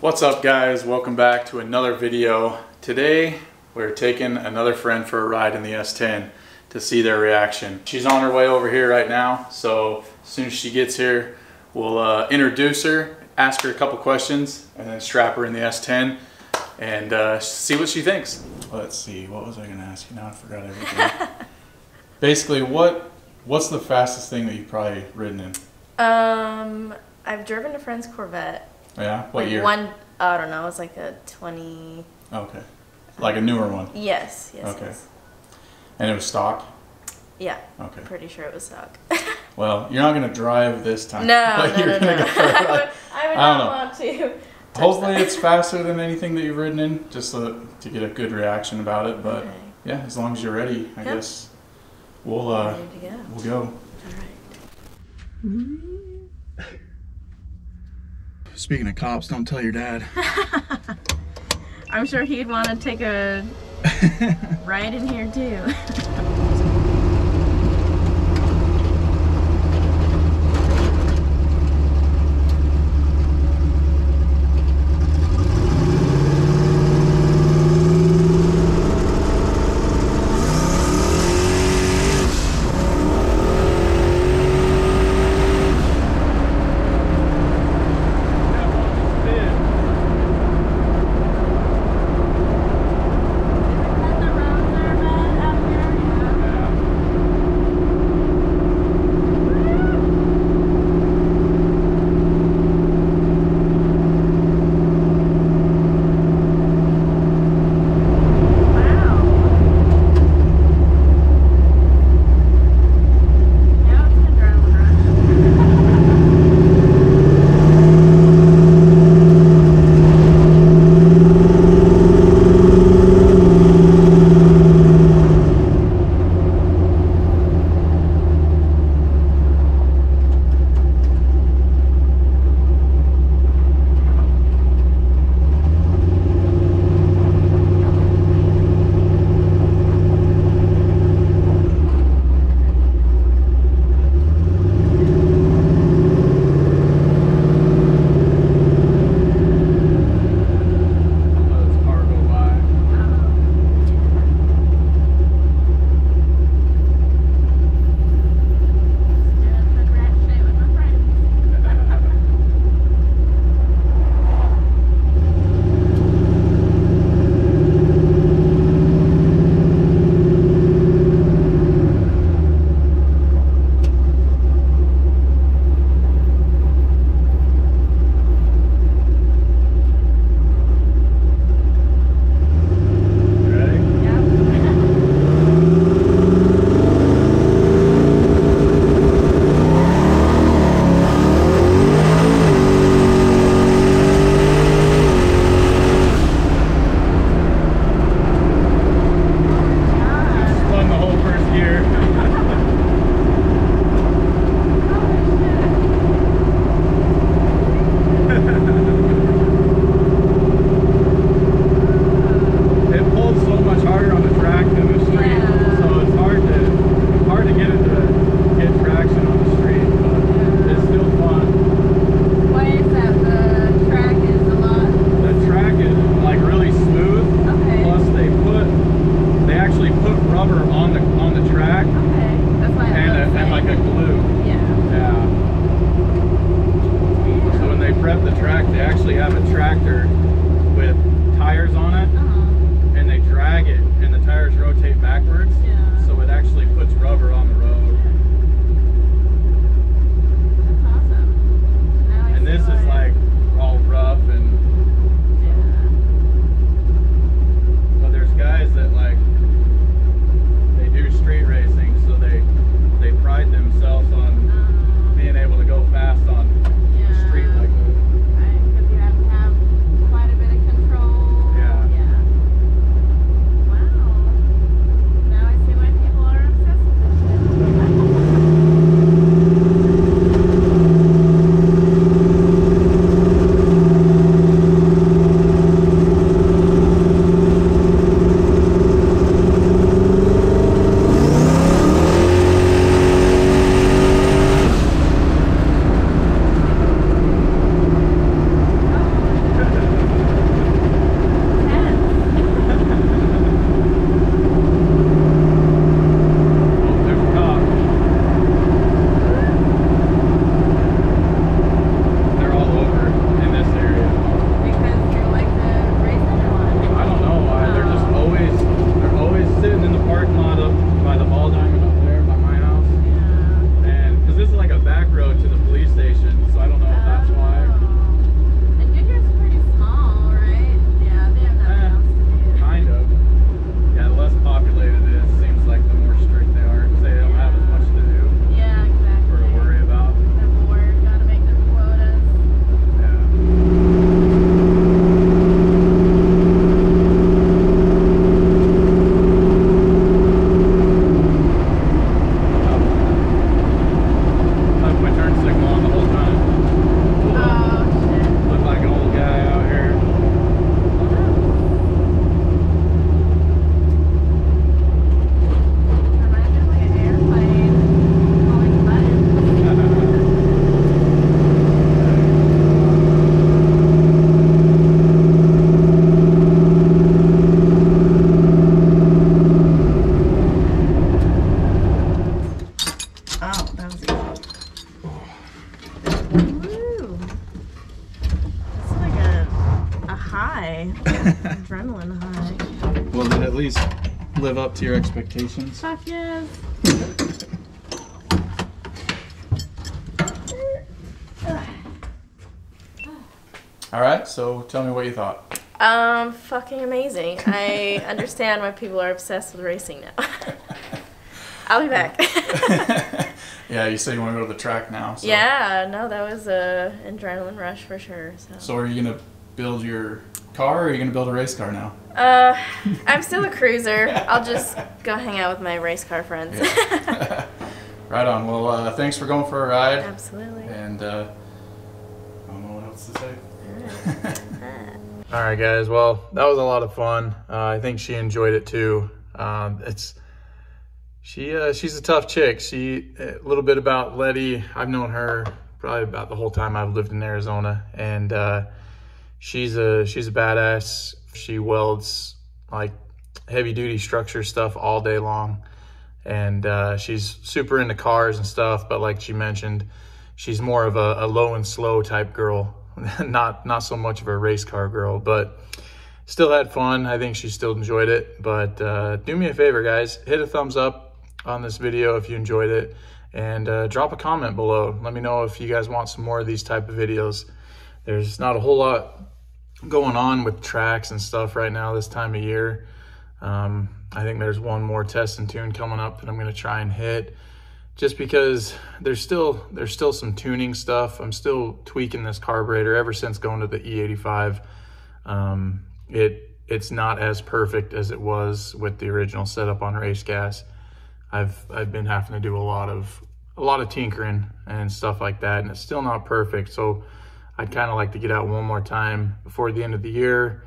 What's up guys, welcome back to another video. Today we're taking another friend for a ride in the S10 to see their reaction. She's on her way over here right now, so as soon as she gets here we'll introduce her, ask her a couple questions, and then strap her in the S10 and see what she thinks. Let's see, what was I going to ask you now? I forgot everything. Basically, what's the fastest thing that you've probably ridden in? I've driven a friend's Corvette. Yeah? What year? I don't know, it's like a 20... Okay. Like a newer one? Yes. Okay. Yes. And it was stock? Yeah. Okay. Pretty sure it was stock. Well, you're not going to drive this time. No, I would not want to. Hopefully it's faster than anything that you've ridden in, just to get a good reaction about it. But okay. Yeah, as long as you're ready, I guess we'll go. All right. Speaking of cops, don't tell your dad. I'm sure he'd want to take a ride in here too. adrenaline high. Will it at least live up to your expectations? Fuck yes. All right, so tell me what you thought. Fucking amazing. I understand why people are obsessed with racing now. I'll be back. Yeah, you said you want to go to the track now. So. Yeah, no, that was a adrenaline rush for sure. So are you gonna build your car, or are you gonna build a race car now? I'm still a cruiser. I'll just go hang out with my race car friends. Yeah. Right on. Well, thanks for going for a ride. Absolutely. And I don't know what else to say. All right. All right, guys. Well, that was a lot of fun. I think she enjoyed it too. She's a tough chick. A little bit about Letty. I've known her probably about the whole time I've lived in Arizona, and she's a badass. She welds like heavy duty structure stuff all day long, and she's super into cars and stuff. But like she mentioned, she's more of a low and slow type girl, not so much of a race car girl, but still had fun. I think she still enjoyed it. But do me a favor, guys, hit a thumbs up on this video if you enjoyed it, and drop a comment below. Let me know if you guys want some more of these type of videos. There's not a whole lot going on with tracks and stuff right now this time of year. I think there's one more test and tune coming up that I'm going to try and hit, just because there's still some tuning stuff. I'm still tweaking this carburetor ever since going to the E85. It's not as perfect as it was with the original setup on race gas. I've been having to do a lot of tinkering and stuff like that, and it's still not perfect. So I'd kind of like to get out one more time before the end of the year,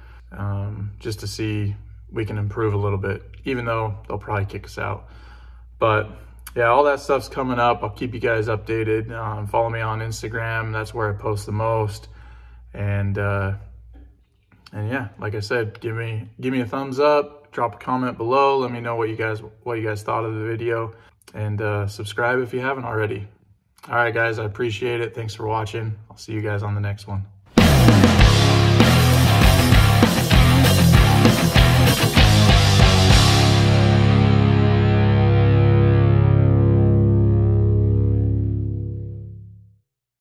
just to see we can improve a little bit, even though they'll probably kick us out. But yeah, all that stuff's coming up. I'll keep you guys updated. Follow me on Instagram. That's where I post the most. And yeah, like I said, give me a thumbs up. Drop a comment below. Let me know what you guys thought of the video, and subscribe if you haven't already. All right, guys, I appreciate it. Thanks for watching. I'll see you guys on the next one.